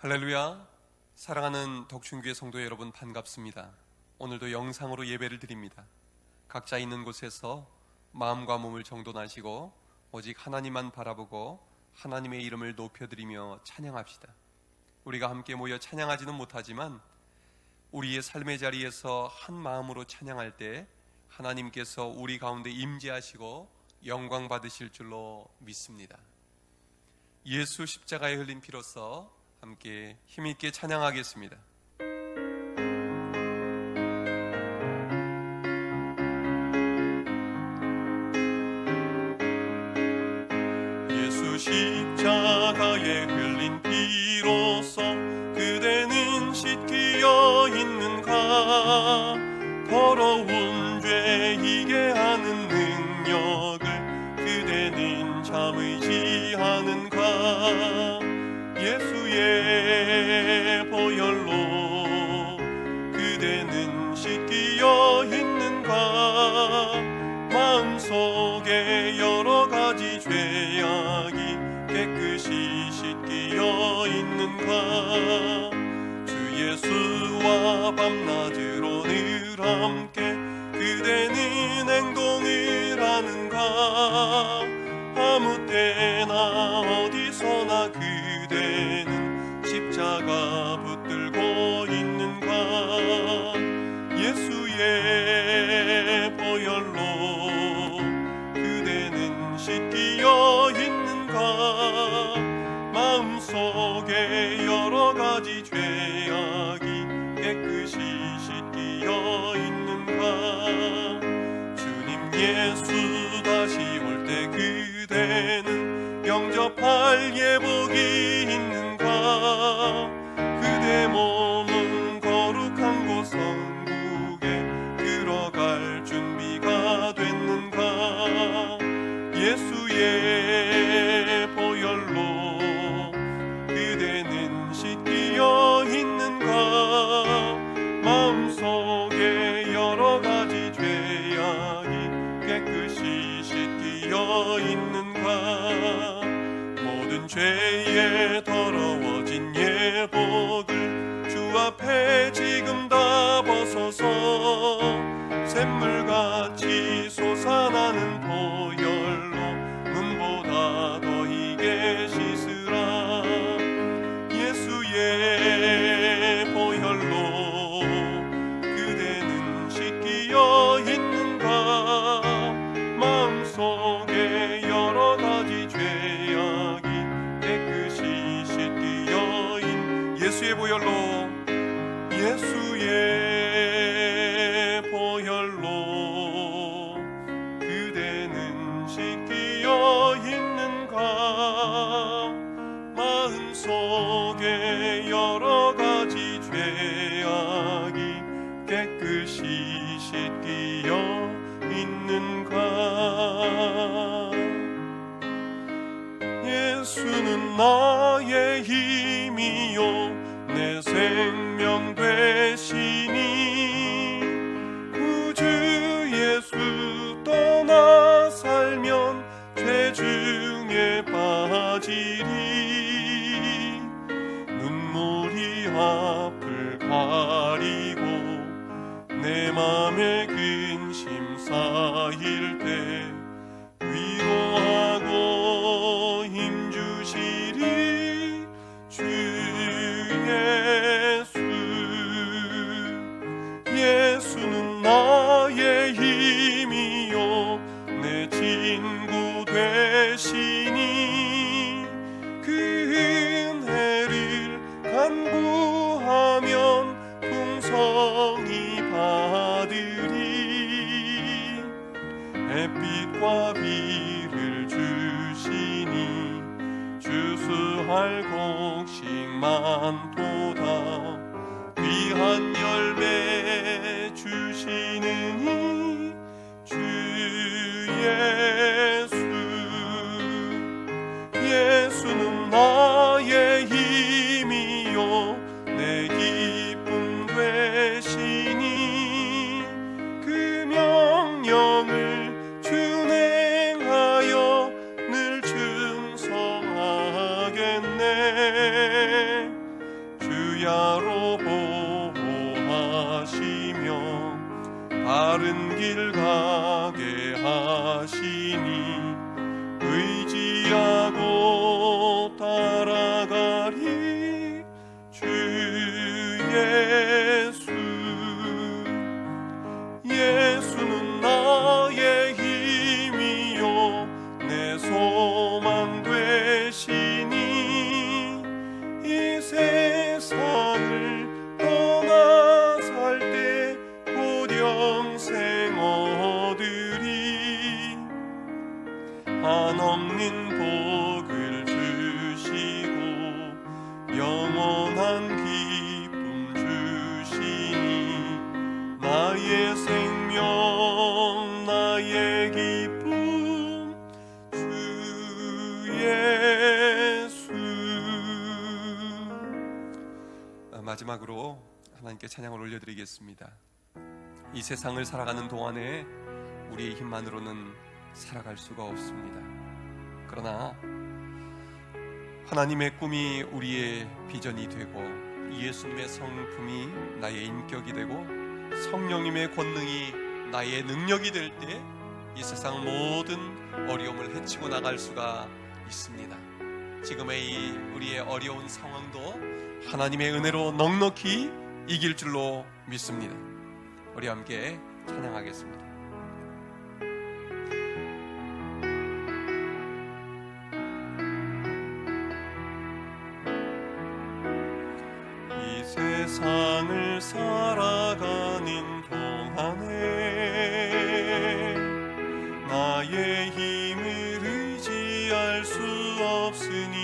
할렐루야. 사랑하는 덕춘교회 성도 여러분, 반갑습니다. 오늘도 영상으로 예배를 드립니다. 각자 있는 곳에서 마음과 몸을 정돈하시고 오직 하나님만 바라보고 하나님의 이름을 높여드리며 찬양합시다. 우리가 함께 모여 찬양하지는 못하지만 우리의 삶의 자리에서 한 마음으로 찬양할 때 하나님께서 우리 가운데 임재하시고 영광 받으실 줄로 믿습니다. 예수 십자가에 흘린 피로써 함께 힘있게 찬양하겠습니다. 예수 십자가에 흘린 피로써 그대는 씻기어 있는가? 더러운 죄 이게 하는 능력을 그대는 참 의지하는가? 예수의 보혈로 그대는 씻기어 있는가? 마음속에 여러 가지 죄악이 깨끗이 씻기어 있는가? 주 예수와 밤낮으로 늘 함께 그대는 행동을 하는가? 아무 때나 어디서나 그대는 십자가 붙들고 있는가? 예수의 보혈로 그대는 씻기어 있는가? 마음속에 여러 가지 죄악이 깨끗이 씻기어 있는가? 주님 예수 다시 올 때 그대는 영접할 예복이 있는가? 그대 몸은 거룩한 곳 성국에 들어갈 준비가 됐는가? 예수의 보혈로 그대는 씻기어 있는가? 마음속에 여러 가지 죄악이 깨끗이 씻기어 있는가? 모든 죄에 더러워진 예복을 주 앞에 지금 다 벗어서 샘물같이 솟아나는 보혈로 눈보다 더 희게 씻으라. 예수의 보혈로 그대는 씻기어 있는가? 마음속에 여러 가지 죄악이 깨끗이 씻기어 있는 예수의 보혈로 그대는 씻기어 있는가? 마음속에 여러 가지 죄악이 깨끗이 씻기어 있는가? 예수는 나의 힘이요 내 생명 되시니 구주 예수 떠나 살면 죄 중에 빠지리. 눈물이 앞을 가리고 내 맘에 근심 쌓일 때 위로하고 힘주시리 주 예수. 예수는 나의 힘이요 내 친구 되시니 그 은혜를 간구하면 풍성히 받으리. 햇빛과 비를 주시니 주수할 곡식 많도다. 귀한 열매 주시느니 주 예수. 예수는 나의 힘이요 내 기쁨 되시니 그 명령을 준행하여 늘 충성하겠네. 주야로 보호하시며 바른 길 가게 하시니 의지하고 따라가리. 주 예수, 예수는 나의 힘이요 내 소망 되시니 이 세상을 떠나 살 때 곧 영생 얻으리. 한없는 복을 주시고 영원한 기쁨 주시니 나의 생명 나의 기쁨 주 예수. 마지막으로 하나님께 찬양을 올려드리겠습니다. 이 세상을 살아가는 동안에 우리의 힘만으로는 살아갈 수가 없습니다. 그러나 하나님의 꿈이 우리의 비전이 되고 예수님의 성품이 나의 인격이 되고 성령님의 권능이 나의 능력이 될 때 이 세상 모든 어려움을 헤치고 나갈 수가 있습니다. 지금의 이 우리의 어려운 상황도 하나님의 은혜로 넉넉히 이길 줄로 믿습니다. 우리 함께 찬양하겠습니다. 이 세상을 살아가는 동안에 나의 힘을 의지할 수 없으니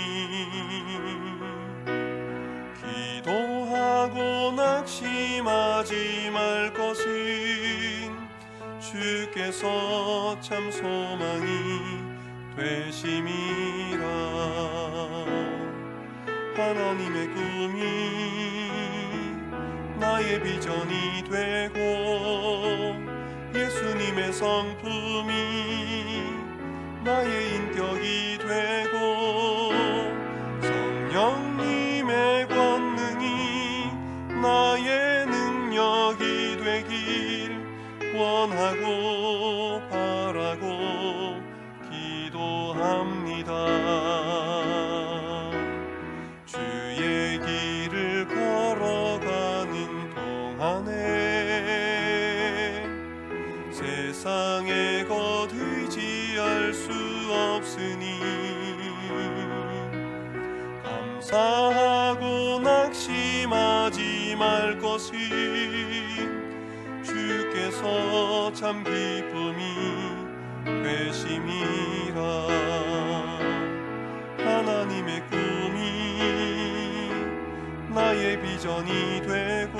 기도하고 낙심하지 말 것은 주께서 참 소망이 되심이라. 하나님의 꿈이 나의 비전이 되고 예수님의 성품이 나의 인격이 되고 성령님의 권능이 나의 능력이 되길 원하고 바라고 기도합니다. 주의 길을 걸어가는 동안에 세상에 곧 의지할 수 없으니 감사하고 낙심하지 말 것은 주께서 참 기쁨이 되심이라. 하나님의 꿈이 나의 비전이 되고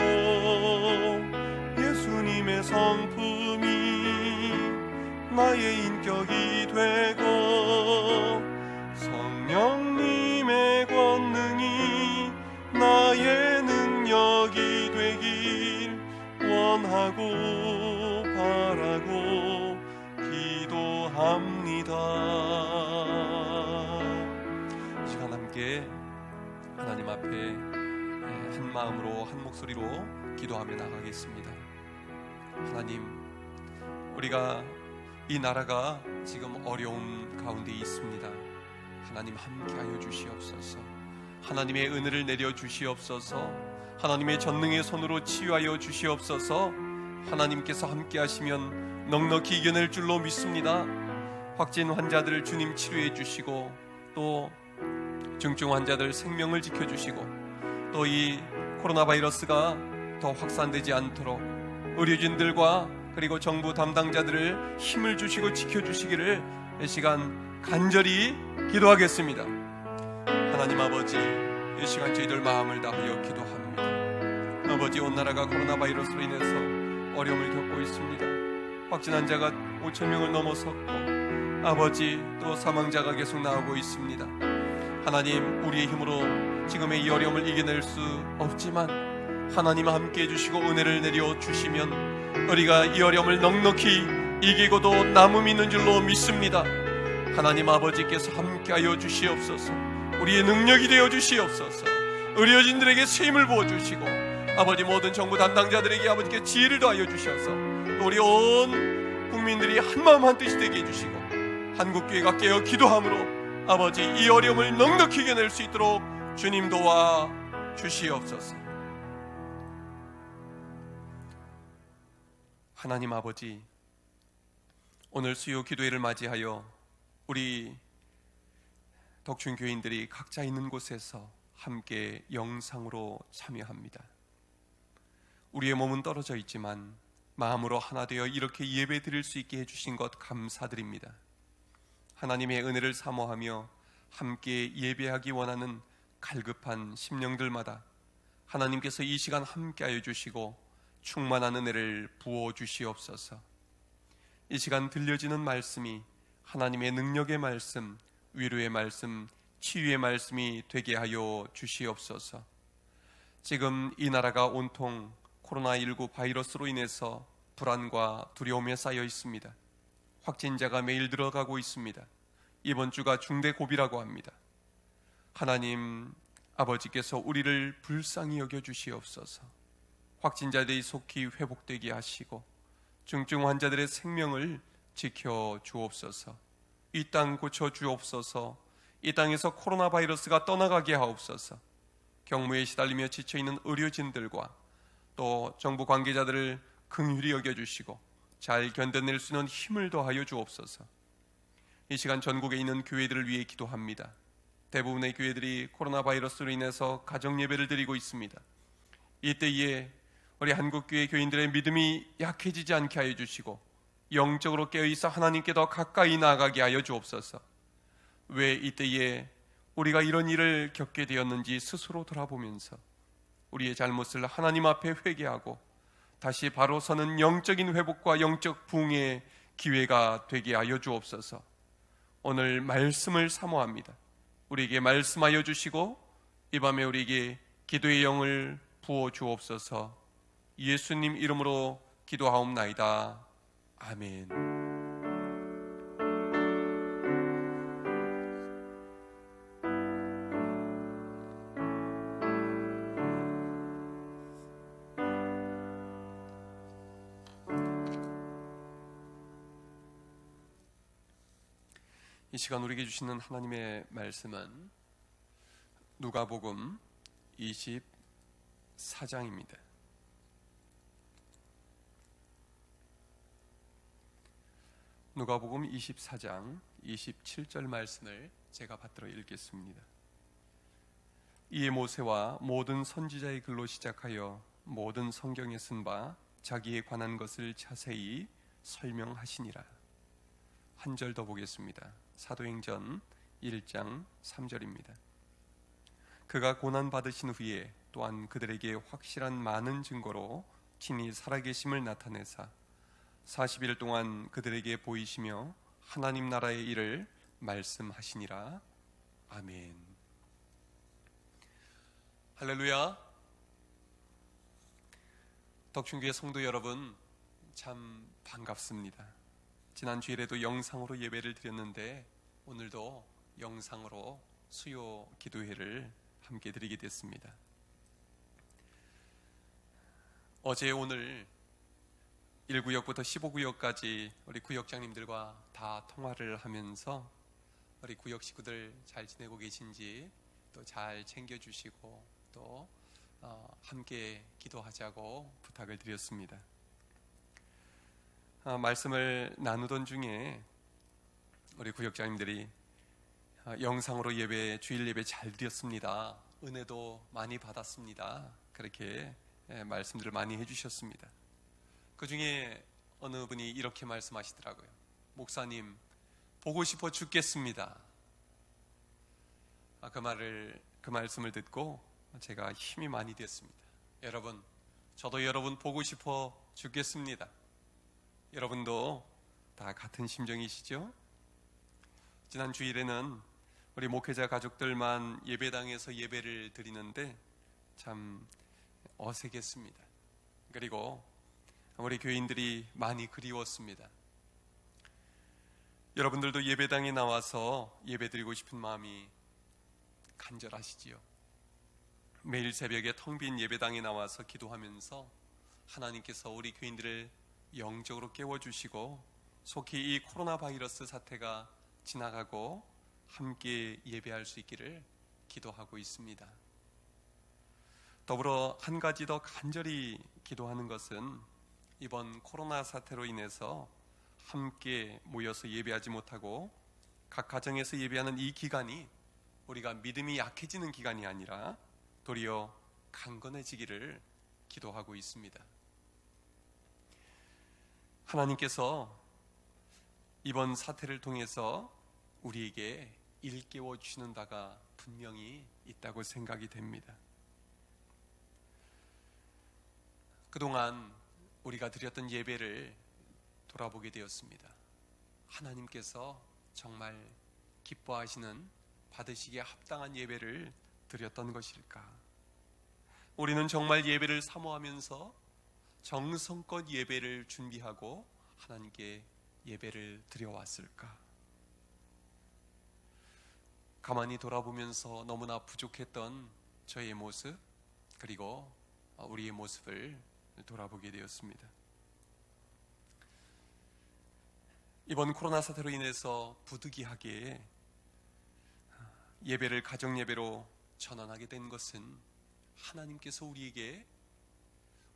예수님의 성품이 나의 인격이 되고 성령님의 권능이 나의 능력이 되길 원하고 바라고 기도합니다. 시간 함께 하나님 앞에 한 마음으로 한 목소리로 기도하며 나가겠습니다. 하나님, 우리가 이 나라가 지금 어려움 가운데 있습니다. 하나님 함께하여 주시옵소서. 하나님의 은혜를 내려 주시옵소서. 하나님의 전능의 손으로 치유하여 주시옵소서. 하나님께서 함께하시면 넉넉히 이겨낼 줄로 믿습니다. 확진 환자들 주님 치료해 주시고 또 중증 환자들 생명을 지켜주시고 또 이 코로나 바이러스가 더 확산되지 않도록 의료진들과 그리고 정부 담당자들을 힘을 주시고 지켜주시기를 이 시간 간절히 기도하겠습니다. 하나님 아버지, 이 시간 저희들 마음을 다하여 기도합니다. 아버지, 온 나라가 코로나 바이러스로 인해서 어려움을 겪고 있습니다. 확진 환자가 5,000명을 넘어섰고 아버지, 또 사망자가 계속 나오고 있습니다. 하나님, 우리의 힘으로 지금의 이 어려움을 이겨낼 수 없지만 하나님 함께 해주시고 은혜를 내려 주시면 우리가 이 어려움을 넉넉히 이기고도 남음이 있는 줄로 믿습니다. 하나님 아버지께서 함께하여 주시옵소서. 우리의 능력이 되어 주시옵소서. 의료진들에게 새 힘을 부어주시고 아버지 모든 정부 담당자들에게 아버지께 지혜를 더하여 주셔서 또 우리 온 국민들이 한마음 한뜻이 되게 해주시고 한국교회가 깨어 기도함으로 아버지 이 어려움을 넉넉히 이겨낼 수 있도록 주님 도와 주시옵소서. 하나님 아버지, 오늘 수요 기도회를 맞이하여 우리 덕춘교인들이 각자 있는 곳에서 함께 영상으로 참여합니다. 우리의 몸은 떨어져 있지만 마음으로 하나 되어 이렇게 예배 드릴 수 있게 해주신 것 감사드립니다. 하나님의 은혜를 사모하며 함께 예배하기 원하는 갈급한 심령들마다 하나님께서 이 시간 함께하여 주시고 충만한 은혜를 부어 주시옵소서. 이 시간 들려지는 말씀이 하나님의 능력의 말씀, 위로의 말씀, 치유의 말씀이 되게 하여 주시옵소서. 지금 이 나라가 온통 코로나19 바이러스로 인해서 불안과 두려움에 쌓여 있습니다. 확진자가 매일 늘어가고 있습니다. 이번 주가 중대 고비라고 합니다. 하나님 아버지께서 우리를 불쌍히 여겨 주시옵소서. 확진자들이 속히 회복되게 하시고 중증 환자들의 생명을 지켜 주옵소서. 이 땅 고쳐 주옵소서. 이 땅에서 코로나 바이러스가 떠나가게 하옵소서. 경무에 시달리며 지쳐있는 의료진들과 또 정부 관계자들을 긍휼히 여겨주시고 잘 견뎌낼 수 있는 힘을 더하여 주옵소서. 이 시간 전국에 있는 교회들을 위해 기도합니다. 대부분의 교회들이 코로나 바이러스로 인해서 가정 예배를 드리고 있습니다. 이때에 우리 한국교회 교인들의 믿음이 약해지지 않게 하여 주시고 영적으로 깨어있어 하나님께 더 가까이 나아가게 하여 주옵소서. 왜 이때에 우리가 이런 일을 겪게 되었는지 스스로 돌아보면서 우리의 잘못을 하나님 앞에 회개하고 다시 바로 서는 영적인 회복과 영적 부흥의 기회가 되게 하여 주옵소서. 오늘 말씀을 사모합니다. 우리에게 말씀하여 주시고 이 밤에 우리에게 기도의 영을 부어 주옵소서. 예수님 이름으로 기도하옵나이다. 아멘. 이 시간 우리에게 주시는 하나님의 말씀은 누가복음 24장입니다. 누가복음 24장 27절 말씀을 제가 받들어 읽겠습니다. 이에 모세와 모든 선지자의 글로 시작하여 모든 성경에 쓴 바 자기에 관한 것을 자세히 설명하시니라. 한 절 더 보겠습니다. 사도행전 1장 3절입니다. 그가 고난받으신 후에 또한 그들에게 확실한 많은 증거로 친히 살아계심을 나타내사 40일 동안 그들에게 보이시며 하나님 나라의 일을 말씀하시니라. 아멘. 할렐루야. 덕춘교회 성도 여러분, 참 반갑습니다. 지난 주일에도 영상으로 예배를 드렸는데 오늘도 영상으로 수요 기도회를 함께 드리게 됐습니다. 어제 오늘 1구역부터 15구역까지 우리 구역장님들과 다 통화를 하면서 우리 구역 식구들 잘 지내고 계신지 또 잘 챙겨주시고 또 함께 기도하자고 부탁을 드렸습니다. 말씀을 나누던 중에 우리 구역장님들이 영상으로 예배, 주일 예배 잘 드렸습니다. 은혜도 많이 받았습니다. 그렇게 말씀들을 많이 해주셨습니다. 그 중에 어느 분이 이렇게 말씀하시더라고요. 목사님, 보고 싶어 죽겠습니다. 그 말씀을 듣고 제가 힘이 많이 됐습니다. 여러분, 저도 여러분 보고 싶어 죽겠습니다. 여러분도 다 같은 심정이시죠? 지난 주일에는 우리 목회자 가족들만 예배당에서 예배를 드리는데 참 어색했습니다. 그리고 우리 교인들이 많이 그리웠습니다. 여러분들도 예배당에 나와서 예배드리고 싶은 마음이 간절하시지요. 매일 새벽에 텅 빈 예배당에 나와서 기도하면서 하나님께서 우리 교인들을 영적으로 깨워주시고 속히 이 코로나 바이러스 사태가 지나가고 함께 예배할 수 있기를 기도하고 있습니다. 더불어 한 가지 더 간절히 기도하는 것은 이번 코로나 사태로 인해서 함께 모여서 예배하지 못하고 각 가정에서 예배하는 이 기간이 우리가 믿음이 약해지는 기간이 아니라 도리어 강건해지기를 기도하고 있습니다. 하나님께서 이번 사태를 통해서 우리에게 일깨워 주시는 바가 분명히 있다고 생각이 됩니다. 그동안 우리가 드렸던 예배를 돌아보게 되었습니다. 하나님께서 정말 기뻐하시는 받으시기에 합당한 예배를 드렸던 것일까? 우리는 정말 예배를 사모하면서 정성껏 예배를 준비하고 하나님께 예배를 드려왔을까? 가만히 돌아보면서 너무나 부족했던 저의 모습, 그리고 우리의 모습을 돌아보게 되었습니다. 이번 코로나 사태로 인해서 부득이하게 예배를 가정 예배로 전환하게 된 것은 하나님께서 우리에게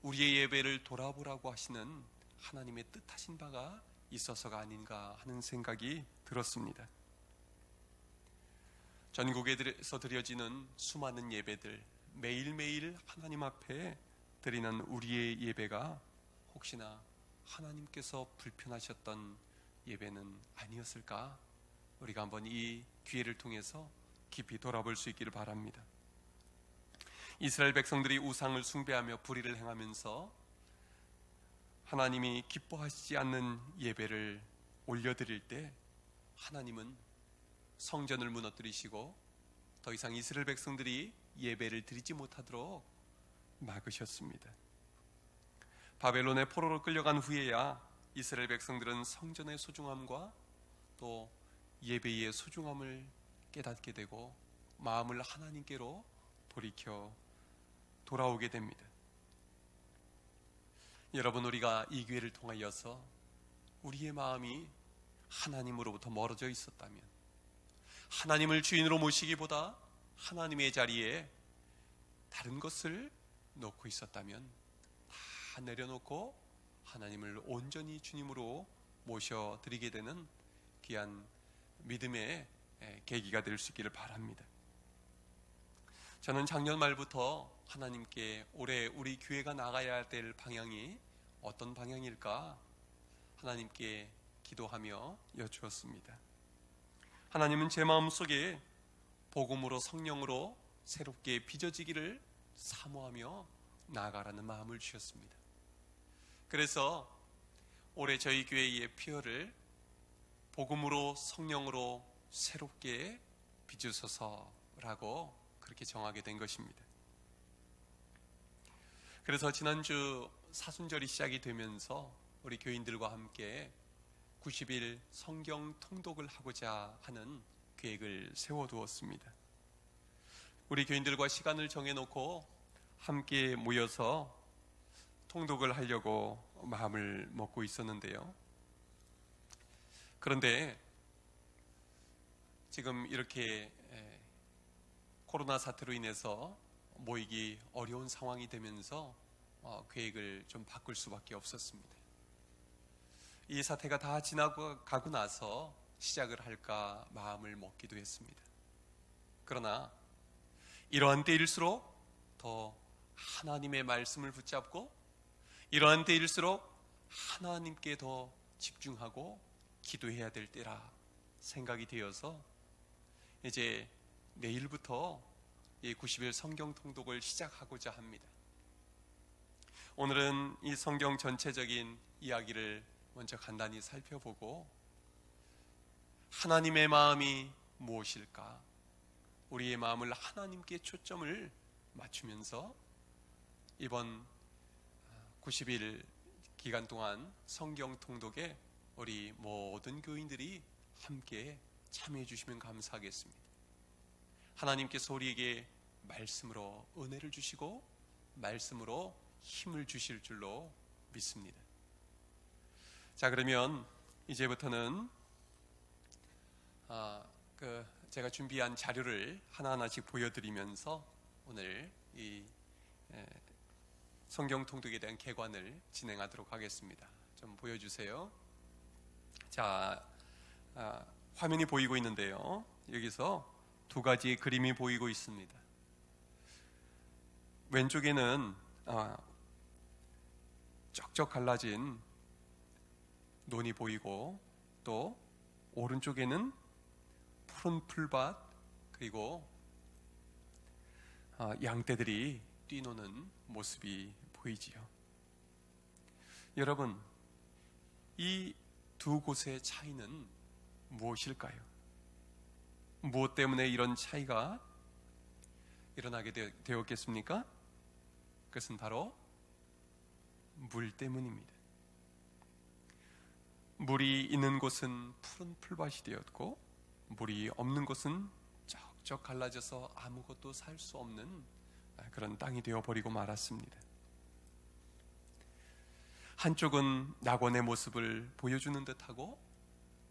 우리의 예배를 돌아보라고 하시는 하나님의 뜻하신 바가 있어서가 아닌가 하는 생각이 들었습니다. 전국에서 드려지는 수많은 예배들, 매일매일 하나님 앞에 드리는 우리의 예배가 혹시나 하나님께서 불편하셨던 예배는 아니었을까? 우리가 한번 이 기회를 통해서 깊이 돌아볼 수 있기를 바랍니다. 이스라엘 백성들이 우상을 숭배하며 불의를 행하면서 하나님이 기뻐하시지 않는 예배를 올려드릴 때 하나님은 성전을 무너뜨리시고 더 이상 이스라엘 백성들이 예배를 드리지 못하도록 막으셨습니다. 바벨론의 포로로 끌려간 후에야 이스라엘 백성들은 성전의 소중함과 또 예배의 소중함을 깨닫게 되고 마음을 하나님께로 돌이켜 돌아오게 됩니다. 여러분, 우리가 이 기회를 통하여서 우리의 마음이 하나님으로부터 멀어져 있었다면, 하나님을 주인으로 모시기보다 하나님의 자리에 다른 것을 놓고 있었다면 다 내려놓고 하나님을 온전히 주님으로 모셔드리게 되는 귀한 믿음의 계기가 될 수 있기를 바랍니다. 저는 작년 말부터 하나님께 올해 우리 교회가 나가야 될 방향이 어떤 방향일까 하나님께 기도하며 여쭈었습니다. 하나님은 제 마음속에 복음으로 성령으로 새롭게 빚어지기를 사모하며 나아가라는 마음을 주셨습니다. 그래서 올해 저희 교회의 표어를 복음으로 성령으로 새롭게 빚으소서라고 그렇게 정하게 된 것입니다. 그래서 지난주 사순절이 시작이 되면서 우리 교인들과 함께 90일 성경 통독을 하고자 하는 계획을 세워두었습니다. 우리 교인들과 시간을 정해놓고 함께 모여서 통독을 하려고 마음을 먹고 있었는데요. 그런데 지금 이렇게 코로나 사태로 인해서 모이기 어려운 상황이 되면서 계획을 좀 바꿀 수밖에 없었습니다. 이 사태가 다 지나가고 나서 시작을 할까 마음을 먹기도 했습니다. 그러나 이러한 때일수록 더 하나님의 말씀을 붙잡고 이러한 때일수록 하나님께 더 집중하고 기도해야 될 때라 생각이 되어서 이제 내일부터 이 90일 성경 통독을 시작하고자 합니다. 오늘은 이 성경 전체적인 이야기를 먼저 간단히 살펴보고 하나님의 마음이 무엇일까? 우리의 마음을 하나님께 초점을 맞추면서 이번 90일 기간 동안 성경 통독에 우리 모든 교인들이 함께 참여해 주시면 감사하겠습니다. 하나님께서 우리에게 말씀으로 은혜를 주시고 말씀으로 힘을 주실 줄로 믿습니다. 자, 그러면 이제부터는 제가 준비한 자료를 하나하나씩 보여드리면서 오늘 이 성경 통독에 대한 개관을 진행하도록 하겠습니다. 좀 보여주세요. 자, 화면이 보이고 있는데요. 여기서 두 가지의 그림이 보이고 있습니다. 왼쪽에는 쩍쩍 갈라진 논이 보이고, 또 오른쪽에는 푸른 풀밭, 그리고 양떼들이 뛰노는 모습이 보이지요. 여러분, 이 두 곳의 차이는 무엇일까요? 무엇 때문에 이런 차이가 일어나게 되었겠습니까? 그것은 바로 물 때문입니다. 물이 있는 곳은 푸른 풀밭이 되었고, 물이 없는 곳은 쩍쩍 갈라져서 아무것도 살 수 없는 그런 땅이 되어버리고 말았습니다. 한쪽은 낙원의 모습을 보여주는 듯하고,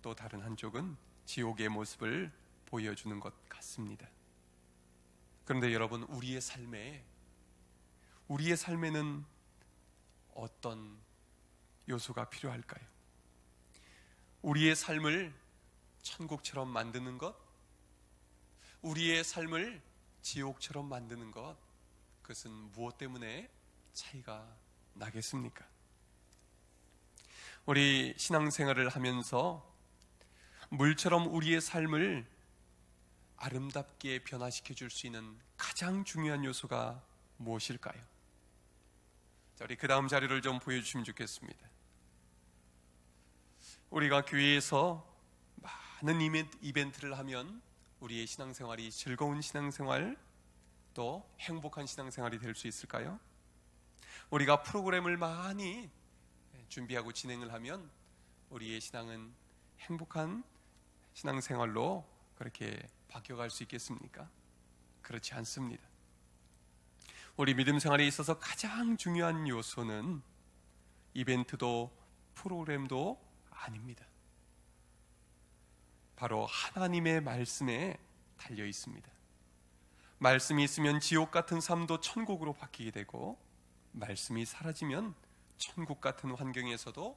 또 다른 한쪽은 지옥의 모습을 보여주는 것 같습니다. 그런데 여러분, 우리의 삶에는 어떤 요소가 필요할까요? 우리의 삶을 천국처럼 만드는 것, 우리의 삶을 지옥처럼 만드는 것, 그것은 무엇 때문에 차이가 나겠습니까? 우리 신앙생활을 하면서 물처럼 우리의 삶을 아름답게 변화시켜 줄 수 있는 가장 중요한 요소가 무엇일까요? 자, 우리 그 다음 자료를 좀 보여주시면 좋겠습니다. 우리가 교회에서 많은 이벤트를 하면 우리의 신앙생활이 즐거운 신앙생활, 또 행복한 신앙생활이 될 수 있을까요? 우리가 프로그램을 많이 준비하고 진행을 하면 우리의 신앙은 행복한 신앙생활로 그렇게 바뀌어갈 수 있겠습니까? 그렇지 않습니다. 우리 믿음 생활에 있어서 가장 중요한 요소는 이벤트도 프로그램도 아닙니다. 바로 하나님의 말씀에 달려 있습니다. 말씀이 있으면 지옥 같은 삶도 천국으로 바뀌게 되고, 말씀이 사라지면 천국 같은 환경에서도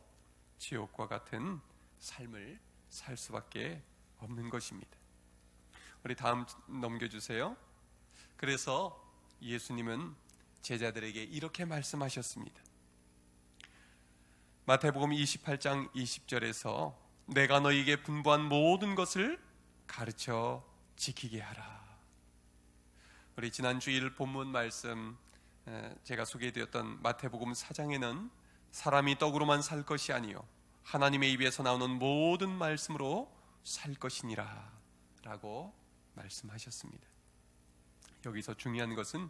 지옥과 같은 삶을 살 수밖에 없는 것입니다. 우리 다음 넘겨주세요. 그래서 예수님은 제자들에게 이렇게 말씀하셨습니다. 마태복음 28장 20절에서 내가 너희에게 분부한 모든 것을 가르쳐 지키게 하라. 우리 지난 주일 본문 말씀 제가 소개해드렸던 마태복음 4장에는 사람이 떡으로만 살 것이 아니요 하나님의 입에서 나오는 모든 말씀으로 살 것이니라 라고 말씀하셨습니다. 여기서 중요한 것은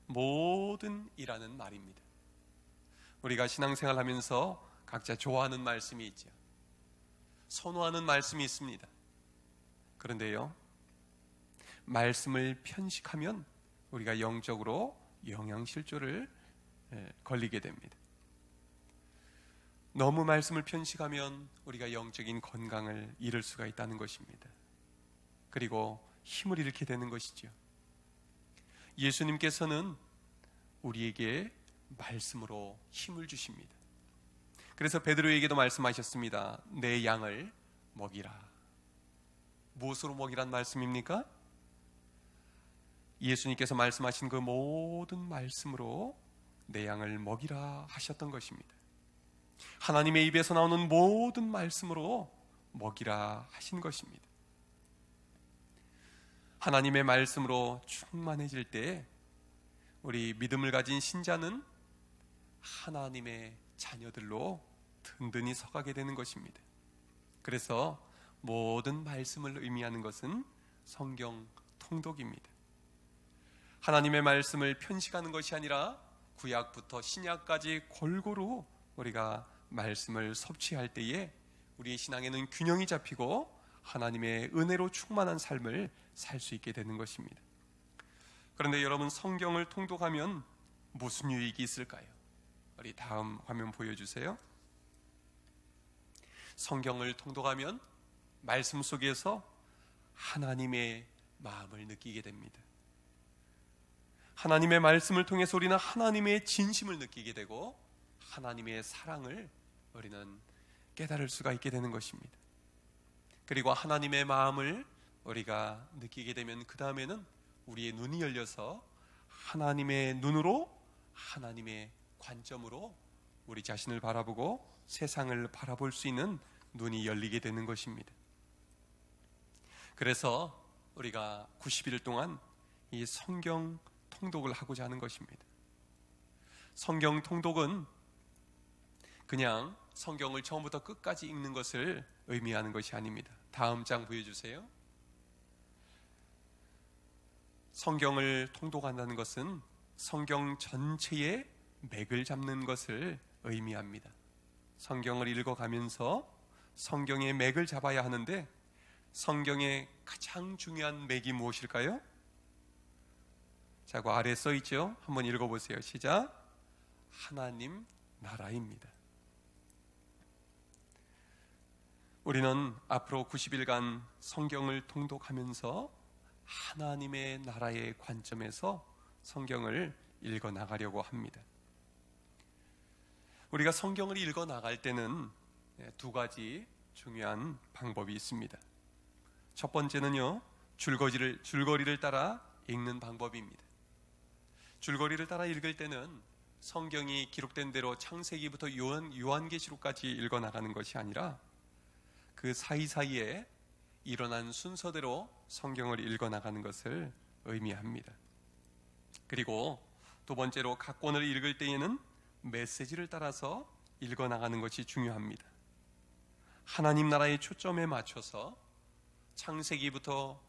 모든이라는 말입니다. 우리가 신앙생활 하면서 각자 좋아하는 말씀이 있죠. 선호하는 말씀이 있습니다. 그런데요, 말씀을 편식하면 우리가 영적으로 영양실조를 걸리게 됩니다. 너무 말씀을 편식하면 우리가 영적인 건강을 잃을 수가 있다는 것입니다. 그리고 힘을 잃게 되는 것이죠. 예수님께서는 우리에게 말씀으로 힘을 주십니다. 그래서 베드로에게도 말씀하셨습니다. 내 양을 먹이라. 무엇으로 먹이란 말씀입니까? 예수님께서 말씀하신 그 모든 말씀으로 내 양을 먹이라 하셨던 것입니다. 하나님의 입에서 나오는 모든 말씀으로 먹이라 하신 것입니다. 하나님의 말씀으로 충만해질 때 우리 믿음을 가진 신자는 하나님의 자녀들로 든든히 서가게 되는 것입니다. 그래서 모든 말씀을 의미하는 것은 성경 통독입니다. 하나님의 말씀을 편식하는 것이 아니라 구약부터 신약까지 골고루 우리가 말씀을 섭취할 때에 우리의 신앙에는 균형이 잡히고 하나님의 은혜로 충만한 삶을 살 수 있게 되는 것입니다. 그런데 여러분, 성경을 통독하면 무슨 유익이 있을까요? 우리 다음 화면 보여주세요. 성경을 통독하면 말씀 속에서 하나님의 마음을 느끼게 됩니다. 하나님의 말씀을 통해서 우리는 하나님의 진심을 느끼게 되고 하나님의 사랑을 우리는 깨달을 수가 있게 되는 것입니다. 그리고 하나님의 마음을 우리가 느끼게 되면 그 다음에는 우리의 눈이 열려서 하나님의 눈으로, 하나님의 관점으로 우리 자신을 바라보고 세상을 바라볼 수 있는 눈이 열리게 되는 것입니다. 그래서 우리가 90일 동안 이 성경 통독을 하고자 하는 것입니다. 성경 통독은 그냥 성경을 처음부터 끝까지 읽는 것을 의미하는 것이 아닙니다. 다음 장 보여주세요. 성경을 통독한다는 것은 성경 전체의 맥을 잡는 것을 의미합니다. 성경을 읽어가면서 성경의 맥을 잡아야 하는데 성경의 가장 중요한 맥이 무엇일까요? 자, 그 아래에 써 있죠? 한번 읽어보세요. 시작. 하나님 나라입니다. 우리는 앞으로 90일간 성경을 통독하면서 하나님의 나라의 관점에서 성경을 읽어 나가려고 합니다. 우리가 성경을 읽어 나갈 때는 두 가지 중요한 방법이 있습니다. 첫 번째는요, 줄거리를 따라 읽는 방법입니다. 줄거리를 따라 읽을 때는 성경이 기록된 대로 창세기부터 요한계시록까지 읽어 나가는 것이 아니라 그 사이사이에 일어난 순서대로 성경을 읽어 나가는 것을 의미합니다. 그리고 두 번째로 각 권을 읽을 때에는 메시지를 따라서 읽어 나가는 것이 중요합니다. 하나님 나라의 초점에 맞춰서 창세기부터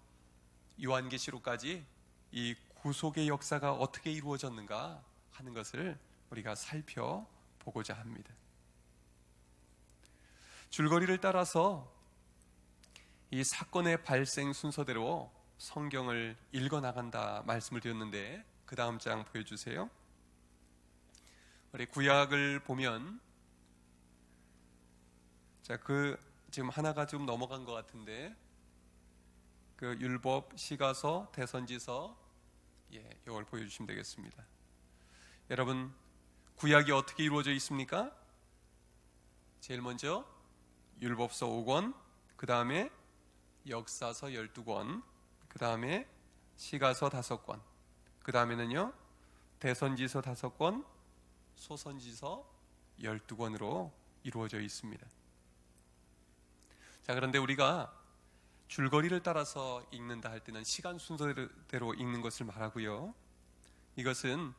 요한계시록까지 이 구속의 역사가 어떻게 이루어졌는가 하는 것을 우리가 살펴보고자 합니다. 줄거리를 따라서 이 사건의 발생 순서대로 성경을 읽어 나간다 말씀을 드렸는데 그 다음 장 보여주세요. 우리 구약을 보면 지금 하나가 좀 넘어간 것 같은데 그 율법, 시가서, 대선지서 이걸 보여주시면 되겠습니다. 여러분, 구약이 어떻게 이루어져 있습니까? 제일 먼저 율법서 5권, 그 다음에 역사서 12권, 그 다음에 시가서 5권, 그 다음에는요 대선지서 5권, 소선지서 12권으로 이루어져 있습니다. 자, 그런데 우리가 줄거리를 따라서 읽는다 할 때는 시간 순서대로 읽는 것을 말하고요, 이것은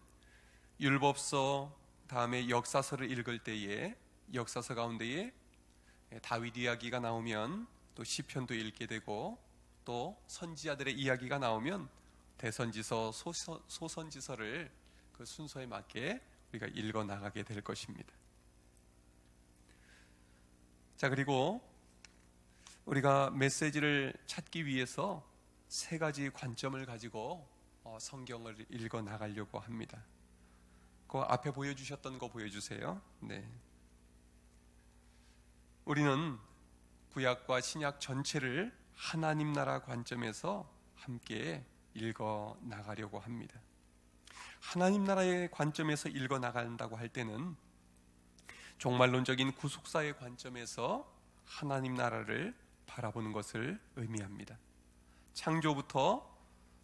율법서 다음에 역사서를 읽을 때에 역사서 가운데에 다윗 이야기가 나오면 또 시편도 읽게 되고 또 선지자들의 이야기가 나오면 대선지서, 소선지서를 그 순서에 맞게 우리가 읽어 나가게 될 것입니다. 자, 그리고 우리가 메시지를 찾기 위해서 세 가지 관점을 가지고 성경을 읽어 나가려고 합니다. 그 앞에 보여주셨던 거 보여주세요. 네. 우리는 구약과 신약 전체를 하나님 나라 관점에서 함께 읽어 나가려고 합니다. 하나님 나라의 관점에서 읽어 나간다고 할 때는 종말론적인 구속사의 관점에서 하나님 나라를 바라보는 것을 의미합니다. 창조부터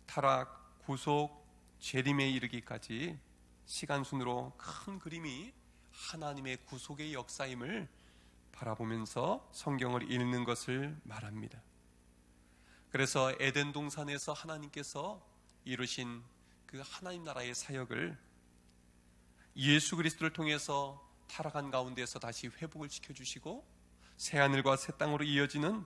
타락, 구속, 재림에 이르기까지 시간순으로 큰 그림이 하나님의 구속의 역사임을 바라보면서 성경을 읽는 것을 말합니다. 그래서 에덴 동산에서 하나님께서 이루신 그 하나님 나라의 사역을 예수 그리스도를 통해서 타락한 가운데서 다시 회복을 시켜주시고 새하늘과 새 땅으로 이어지는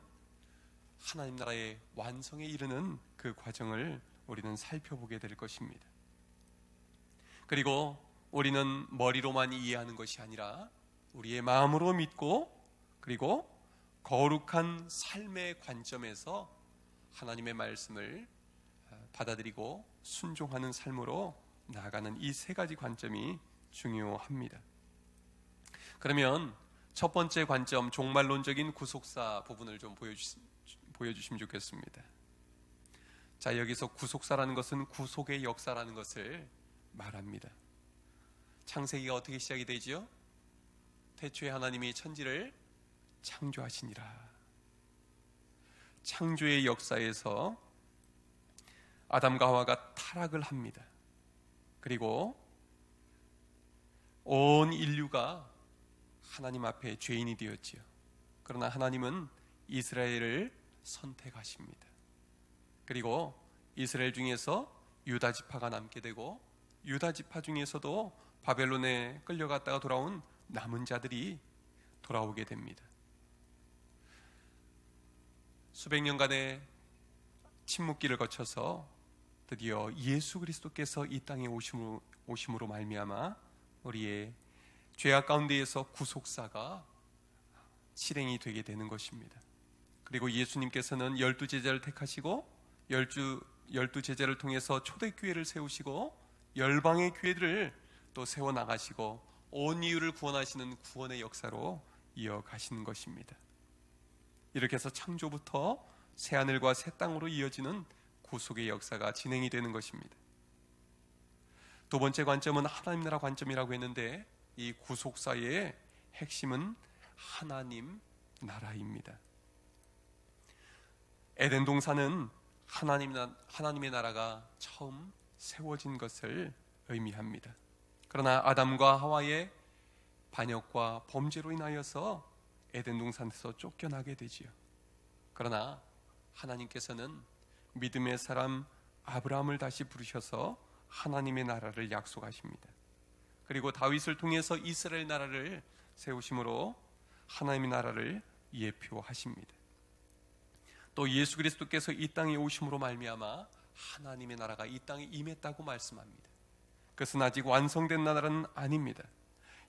하나님 나라의 완성에 이르는 그 과정을 우리는 살펴보게 될 것입니다. 그리고 우리는 머리로만 이해하는 것이 아니라 우리의 마음으로 믿고 그리고 거룩한 삶의 관점에서 하나님의 말씀을 받아들이고 순종하는 삶으로 나아가는 이 세 가지 관점이 중요합니다. 그러면 첫 번째 관점, 종말론적인 구속사 부분을 좀 보여주시면 좋겠습니다. 자, 여기서 구속사라는 것은 구속의 역사라는 것을 말합니다. 창세기가 어떻게 시작이 되죠? 태초에 하나님이 천지를 창조하시니라. 창조의 역사에서 아담과 하와가 타락을 합니다. 그리고 온 인류가 하나님 앞에 죄인이 되었지요. 그러나 하나님은 이스라엘을 선택하십니다. 그리고 이스라엘 중에서 유다 지파가 남게 되고 유다 지파 중에서도 바벨론에 끌려갔다가 돌아온 남은 자들이 돌아오게 됩니다. 수백 년간의 침묵기를 거쳐서 드디어 예수 그리스도께서 이 땅에 오심으로 말미암아 우리의 죄악 가운데에서 구속사가 실행이 되게 되는 것입니다. 그리고 예수님께서는 12제자를 택하시고 12제자를 통해서 초대교회를 세우시고 열방의 교회들을 또 세워나가시고 온 인류를 구원하시는 구원의 역사로 이어가시는 것입니다. 이렇게 해서 창조부터 새하늘과 새 땅으로 이어지는 구속의 역사가 진행이 되는 것입니다. 두 번째 관점은 하나님 나라 관점이라고 했는데 이 구속사의 핵심은 하나님 나라입니다. 에덴 동산은 하나님의 나라가 처음 세워진 것을 의미합니다. 그러나 아담과 하와의 반역과 범죄로 인하여서 에덴 동산에서 쫓겨나게 되지요. 그러나 하나님께서는 믿음의 사람 아브라함을 다시 부르셔서 하나님의 나라를 약속하십니다. 그리고 다윗을 통해서 이스라엘 나라를 세우심으로 하나님의 나라를 예표하십니다. 또 예수 그리스도께서 이 땅에 오심으로 말미암아 하나님의 나라가 이 땅에 임했다고 말씀합니다. 그것은 아직 완성된 나라는 아닙니다.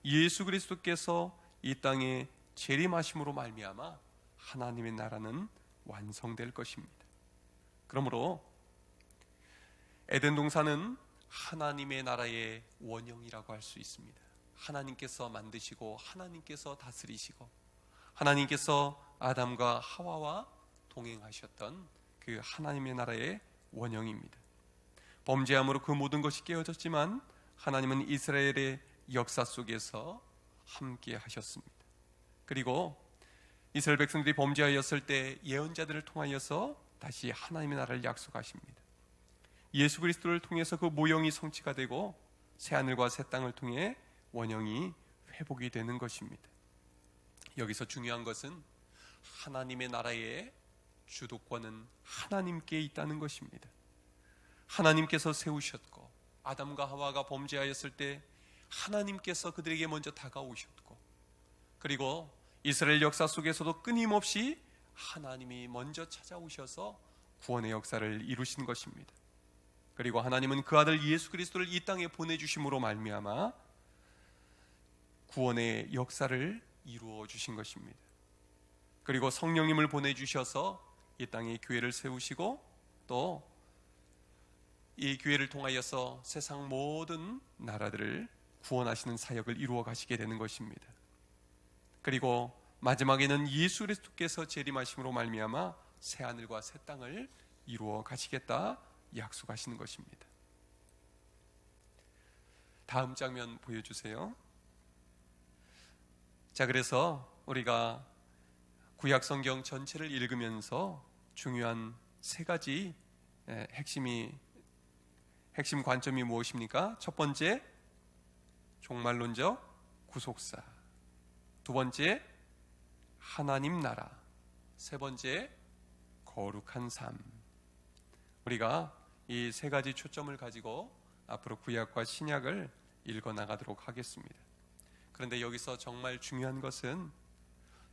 예수 그리스도께서 이 땅에 재림하심으로 말미암아 하나님의 나라는 완성될 것입니다. 그러므로 에덴 동산은 하나님의 나라의 원형이라고 할 수 있습니다. 하나님께서 만드시고 하나님께서 다스리시고 하나님께서 아담과 하와와 동행하셨던 그 하나님의 나라의 원형입니다. 범죄함으로 그 모든 것이 깨어졌지만 하나님은 이스라엘의 역사 속에서 함께 하셨습니다. 그리고 이스라엘 백성들이 범죄하였을 때 예언자들을 통하여서 다시 하나님의 나라를 약속하십니다. 예수 그리스도를 통해서 그 모형이 성취가 되고 새하늘과 새 땅을 통해 원형이 회복이 되는 것입니다. 여기서 중요한 것은 하나님의 나라의 주도권은 하나님께 있다는 것입니다. 하나님께서 세우셨고 아담과 하와가 범죄하였을 때 하나님께서 그들에게 먼저 다가오셨고 그리고 이스라엘 역사 속에서도 끊임없이 하나님이 먼저 찾아오셔서 구원의 역사를 이루신 것입니다. 그리고 하나님은 그 아들 예수 그리스도를 이 땅에 보내주심으로 말미암아 구원의 역사를 이루어 주신 것입니다. 그리고 성령님을 보내주셔서 이 땅에 교회를 세우시고 또 이 교회를 통하여서 세상 모든 나라들을 구원하시는 사역을 이루어 가시게 되는 것입니다. 그리고 마지막에는 예수 그리스도께서 재림하심으로 말미암아 새 하늘과 새 땅을 이루어 가시겠다 약속하시는 것입니다. 다음 장면 보여주세요. 자, 그래서 우리가 구약 성경 전체를 읽으면서 중요한 세 가지 핵심 관점이 무엇입니까? 첫 번째, 종말론적 구속사. 두 번째, 하나님 나라. 세 번째, 거룩한 삶. 우리가 이 세 가지 초점을 가지고 앞으로 구약과 신약을 읽어 나가도록 하겠습니다. 그런데 여기서 정말 중요한 것은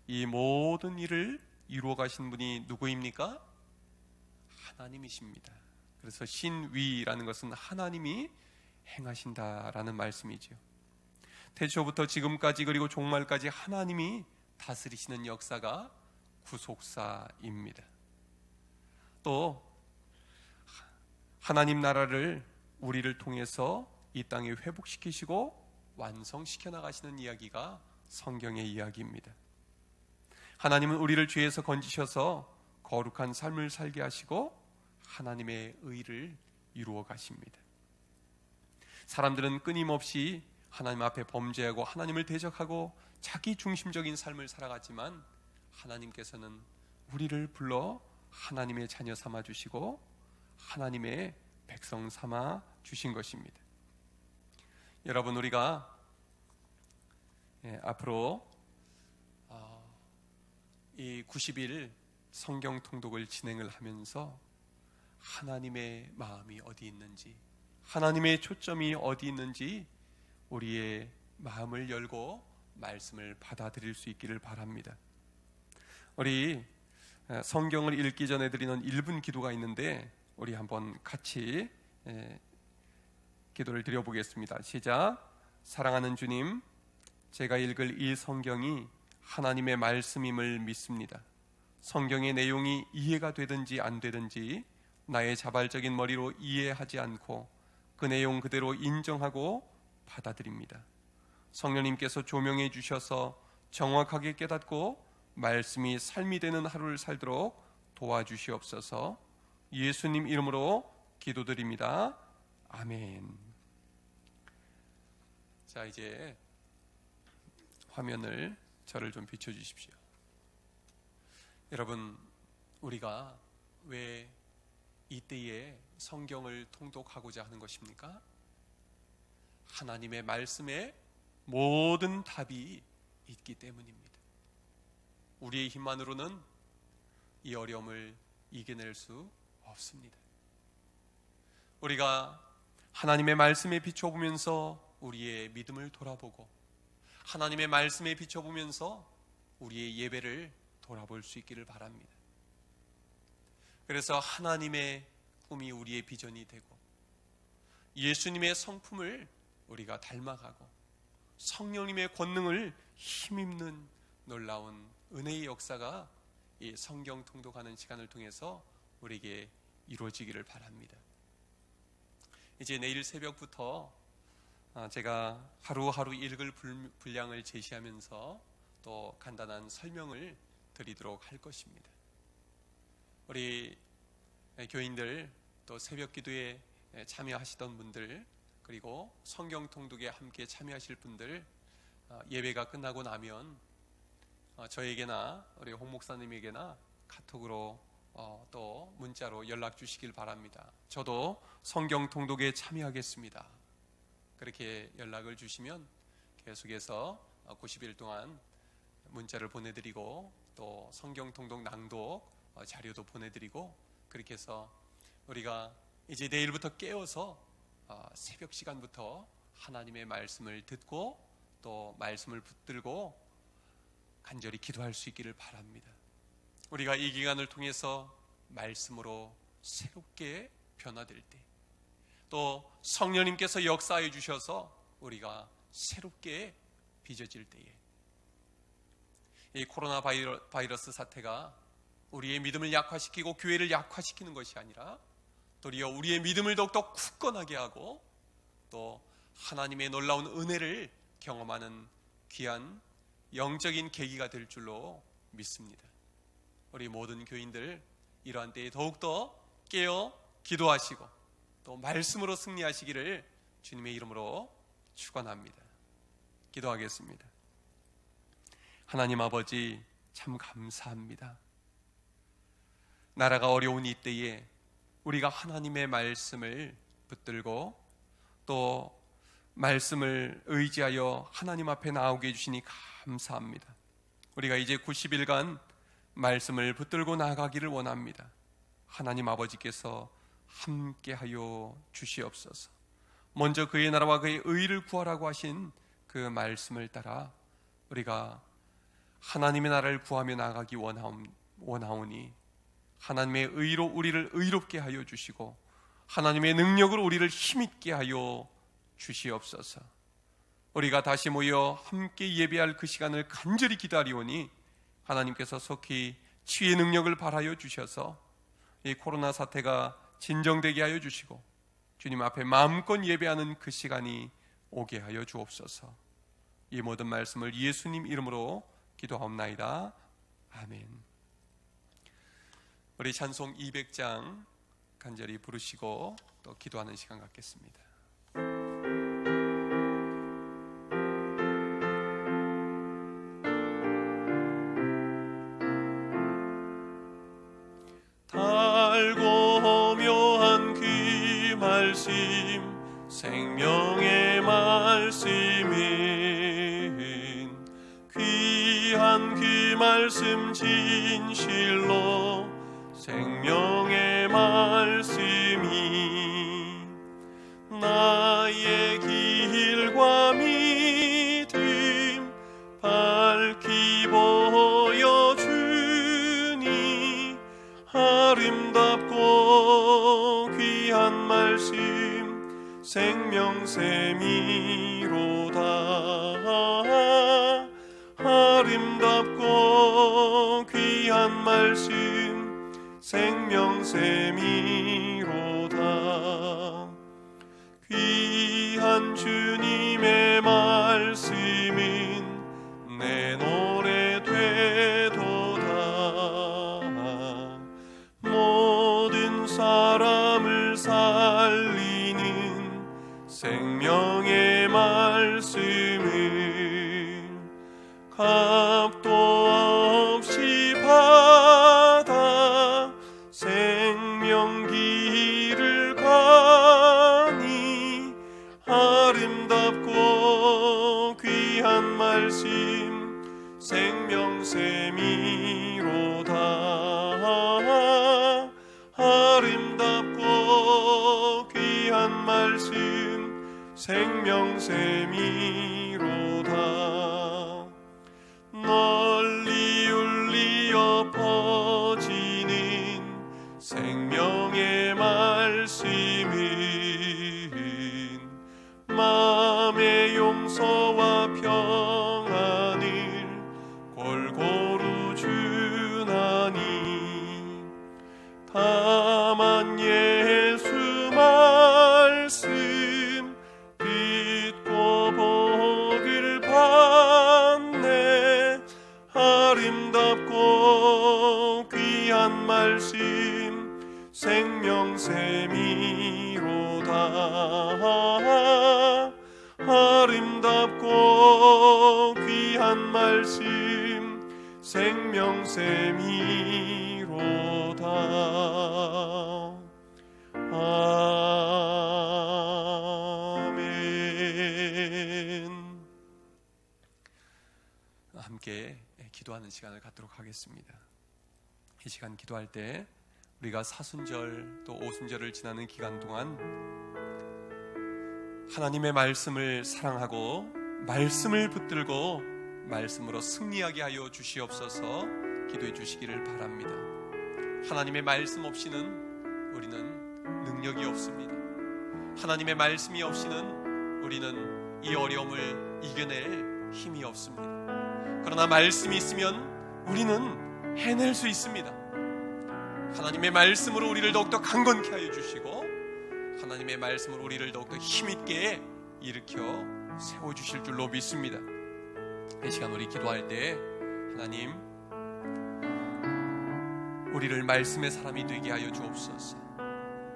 이 모든 일을 이루어 가신 분이 누구입니까? 하나님이십니다. 그래서 신위라는 것은 하나님이 행하신다라는 말씀이죠. 태초부터 지금까지 그리고 종말까지 하나님이 다스리시는 역사가 구속사입니다. 또 하나님 나라를 우리를 통해서 이 땅에 회복시키시고 완성시켜 나가시는 이야기가 성경의 이야기입니다. 하나님은 우리를 죄에서 건지셔서 거룩한 삶을 살게 하시고 하나님의 의를 이루어 가십니다. 사람들은 끊임없이 하나님 앞에 범죄하고 하나님을 대적하고 자기 중심적인 삶을 살아갔지만 하나님께서는 우리를 불러 하나님의 자녀 삼아 주시고 하나님의 백성 삼아 주신 것입니다. 여러분, 우리가 앞으로 이 90일 성경 통독을 진행을 하면서 하나님의 마음이 어디 있는지, 하나님의 초점이 어디 있는지 우리의 마음을 열고 말씀을 받아들일 수 있기를 바랍니다. 우리 성경을 읽기 전에 드리는 1분 기도가 있는데 우리 한번 같이 기도를 드려보겠습니다. 시작. 사랑하는 주님, 제가 읽을 이 성경이 하나님의 말씀임을 믿습니다. 성경의 내용이 이해가 되든지 안 되든지 나의 자발적인 머리로 이해하지 않고 그 내용 그대로 인정하고 받아들입니다. 성령님께서 조명해 주셔서 정확하게 깨닫고 말씀이 삶이 되는 하루를 살도록 도와주시옵소서. 예수님 이름으로 기도드립니다. 아멘. 자, 이제 화면을 저를 좀 비춰주십시오. 여러분, 우리가 왜 이때에 성경을 통독하고자 하는 것입니까? 하나님의 말씀에 모든 답이 있기 때문입니다. 우리의 힘만으로는 이 어려움을 이겨낼 수 없습니다. 우리가 하나님의 말씀에 비춰보면서 우리의 믿음을 돌아보고 하나님의 말씀에 비춰보면서 우리의 예배를 돌아볼 수 있기를 바랍니다. 그래서 하나님의 꿈이 우리의 비전이 되고 예수님의 성품을 우리가 닮아가고 성령님의 권능을 힘입는 놀라운 은혜의 역사가 이 성경 통독하는 시간을 통해서 우리에게 이루어지기를 바랍니다. 이제 내일 새벽부터 제가 하루하루 읽을 분량을 제시하면서 또 간단한 설명을 드리도록 할 것입니다. 우리 교인들, 또 새벽 기도에 참여하시던 분들, 그리고 성경 통독에 함께 참여하실 분들, 예배가 끝나고 나면 저에게나 우리 홍 목사님에게나 카톡으로 또 문자로 연락 주시길 바랍니다. 저도 성경 통독에 참여하겠습니다. 그렇게 연락을 주시면 계속해서 90일 동안 문자를 보내드리고 또 성경 통독 낭독 자료도 보내드리고, 그렇게 해서 우리가 이제 내일부터 깨어서 새벽 시간부터 하나님의 말씀을 듣고 또 말씀을 붙들고 간절히 기도할 수 있기를 바랍니다. 우리가 이 기간을 통해서 말씀으로 새롭게 변화될 때, 또 성령님께서 역사해 주셔서 우리가 새롭게 빚어질 때에, 이 코로나 바이러스 사태가 우리의 믿음을 약화시키고 교회를 약화시키는 것이 아니라 도리어 우리의 믿음을 더욱더 굳건하게 하고 또 하나님의 놀라운 은혜를 경험하는 귀한 영적인 계기가 될 줄로 믿습니다. 우리 모든 교인들 이러한 때에 더욱더 깨어 기도하시고 또 말씀으로 승리하시기를 주님의 이름으로 축원합니다. 기도하겠습니다. 하나님 아버지, 참 감사합니다. 나라가 어려운 이때에 우리가 하나님의 말씀을 붙들고 또 말씀을 의지하여 하나님 앞에 나오게 해주시니 감사합니다. 우리가 이제 90일간 말씀을 붙들고 나아가기를 원합니다. 하나님 아버지께서 함께하여 주시옵소서. 먼저 그의 나라와 그의 의를 구하라고 하신 그 말씀을 따라 우리가 하나님의 나라를 구하며 나아가기 원하오니 하나님의 의로 우리를 의롭게 하여 주시고 하나님의 능력으로 우리를 힘있게 하여 주시옵소서. 우리가 다시 모여 함께 예배할 그 시간을 간절히 기다리오니 하나님께서 속히 치유의 능력을 발하여 주셔서 이 코로나 사태가 진정되게 하여 주시고 주님 앞에 마음껏 예배하는 그 시간이 오게 하여 주옵소서. 이 모든 말씀을 예수님 이름으로 기도하옵나이다. 아멘. 우리 찬송 200장 간절히 부르시고 또 기도하는 시간 갖겠습니다. 달고 묘한 그 말씀 생명의 말씀은 귀한 그 말씀 진실로 생명의 말씀이 나의 길과 믿음 밝히 보여주니 아름답고 귀한 말씀 생명샘이로다. 아름답고 귀한 말씀 생명샘이로다. 귀한 주님의 말씀은 내 노래 되도다. 모든 사람을 살리는 생명의 말씀을 값도 없이 받아 생명길을 가니 아름답고 귀한 말씀 생명샘이로다. 아름답고 귀한 말씀 생명샘이로다. 널리 울리어 퍼지는 생명의 말씀은 마음의 용서와 평안을 골고루 주나니 다만 예수 말씀 듣고 복을 받네. 아름답고 귀한 말씀 생명샘이로다. 아름답고 귀한 말씀 생명샘이로다. 아멘. 함께 기도하는 시간을 갖도록 하겠습니다. 이 시간 기도할 때 우리가 사순절 또 오순절을 지나는 기간 동안 하나님의 말씀을 사랑하고 말씀을 붙들고 말씀으로 승리하게 하여 주시옵소서. 기도해 주시기를 바랍니다. 하나님의 말씀 없이는 우리는 능력이 없습니다. 하나님의 말씀이 없이는 우리는 이 어려움을 이겨낼 힘이 없습니다. 그러나 말씀이 있으면 우리는 해낼 수 있습니다. 하나님의 말씀으로 우리를 더욱더 강건케 하여 주시고 하나님의 말씀으로 우리를 더욱더 힘있게 일으켜 세워주실 줄로 믿습니다. 이 시간 우리 기도할 때 하나님 우리를 말씀의 사람이 되게 하여 주옵소서.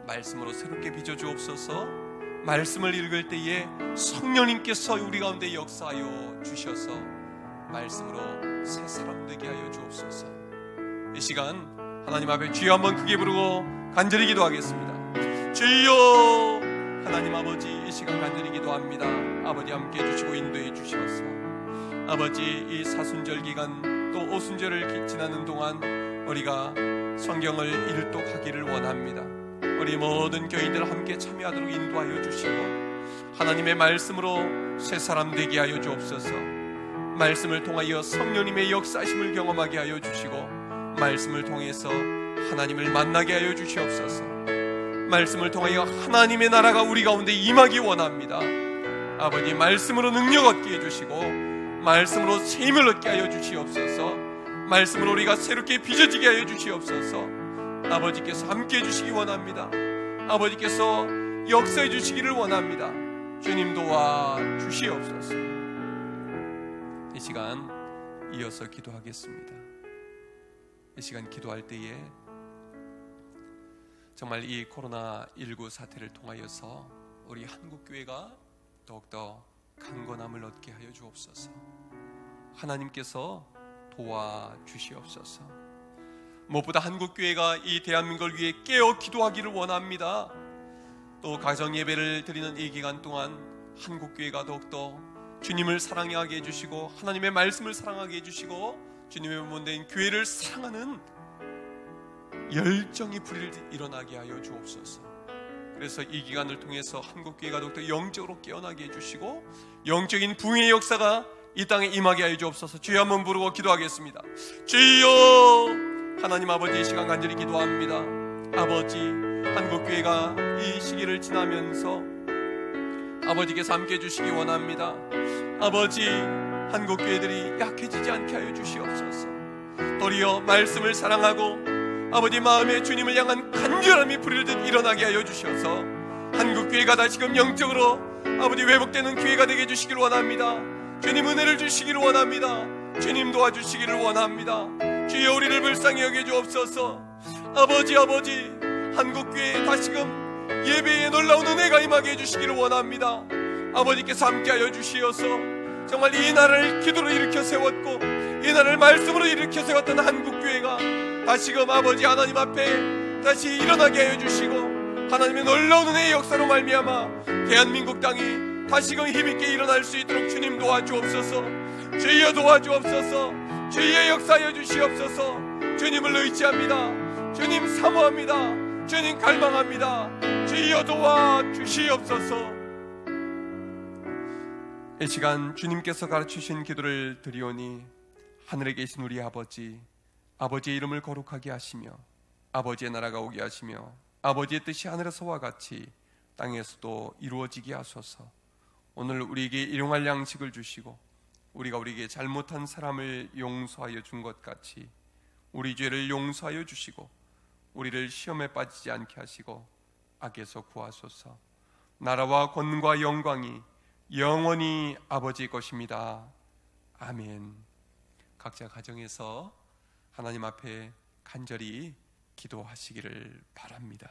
말씀으로 새롭게 빚어 주옵소서. 말씀을 읽을 때에 성령님께서 우리 가운데 역사하여 주셔서 말씀으로 새 사람 되게 하여 주옵소서. 이 시간 하나님 앞에 주여 한번 크게 부르고 간절히 기도하겠습니다. 주여, 하나님 아버지, 이 시간 간절히 기도합니다. 아버지 함께 해주시고 인도해 주셔서 아버지 이 사순절 기간 또 오순절을 지나는 동안 우리가 성경을 일독하기를 원합니다. 우리 모든 교인들 함께 참여하도록 인도하여 주시고 하나님의 말씀으로 새 사람 되게 하여 주옵소서. 말씀을 통하여 성령님의 역사심을 경험하게 하여 주시고 말씀을 통해서 하나님을 만나게 하여 주시옵소서. 말씀을 통하여 하나님의 나라가 우리 가운데 임하기 원합니다. 아버지 말씀으로 능력 얻게 해주시고 말씀으로 새 힘을 얻게 하여 주시옵소서. 말씀으로 우리가 새롭게 빚어지게 하여 주시옵소서. 아버지께서 함께 해주시기 원합니다. 아버지께서 역사해 주시기를 원합니다. 주님 도와주시옵소서. 이 시간 이어서 기도하겠습니다. 이 시간 기도할 때에 정말 이 코로나19 사태를 통하여서 우리 한국교회가 더욱더 강건함을 얻게 하여 주옵소서. 하나님께서 도와주시옵소서. 무엇보다 한국교회가 이 대한민국을 위해 깨어 기도하기를 원합니다. 또 가정예배를 드리는 이 기간 동안 한국교회가 더욱더 주님을 사랑하게 해주시고 하나님의 말씀을 사랑하게 해주시고 주님의 몸된 교회를 사랑하는 열정이 불일 일어나게 하여 주옵소서. 그래서 이 기간을 통해서 한국교회가 더욱더 영적으로 깨어나게 해주시고 영적인 부흥의 역사가 이 땅에 임하게 하여 주옵소서. 주여 한번 부르고 기도하겠습니다. 주여, 하나님 아버지, 이 시간 간절히 기도합니다. 아버지, 한국교회가 이 시기를 지나면서 아버지께서 함께 해주시기 원합니다. 아버지, 한국교회들이 약해지지 않게 하여 주시옵소서. 도리어 말씀을 사랑하고 아버지 마음에 주님을 향한 간절함이 부릴듯 일어나게 하여 주셔서 한국교회가 다시금 영적으로 아버지 회복되는 교회가 되게 해주시기를 원합니다. 주님 은혜를 주시기를 원합니다. 주님 도와주시기를 원합니다. 주여 우리를 불쌍히 여겨 주옵소서. 아버지 한국교회에 다시금 예배에 놀라운 은혜가 임하게 해주시기를 원합니다. 아버지께서 함께하여 주시어서 정말 이 나라를 기도로 일으켜 세웠고 이 나라를 말씀으로 일으켜 세웠던 한국교회가 다시금 아버지 하나님 앞에 다시 일어나게 하여 주시고 하나님의 놀라운 은혜의 역사로 말미암아 대한민국 땅이 다시금 힘있게 일어날 수 있도록 주님 도와주옵소서. 주여 도와주옵소서. 주의 역사하여 주시옵소서. 주님을 의지합니다. 주님 사모합니다. 주님 갈망합니다. 주여 도와주시옵소서. 이 시간 주님께서 가르치신 기도를 드리오니 하늘에 계신 우리 아버지, 아버지의 이름을 거룩하게 하시며 아버지의 나라가 오게 하시며 아버지의 뜻이 하늘에서와 같이 땅에서도 이루어지게 하소서. 오늘 우리에게 일용할 양식을 주시고 우리가 우리에게 잘못한 사람을 용서하여 준 것 같이 우리 죄를 용서하여 주시고 우리를 시험에 빠지지 않게 하시고 악에서 구하소서. 나라와 권능과 영광이 영원히 아버지의 것입니다. 아멘. 각자 가정에서 하나님 앞에 간절히 기도하시기를 바랍니다.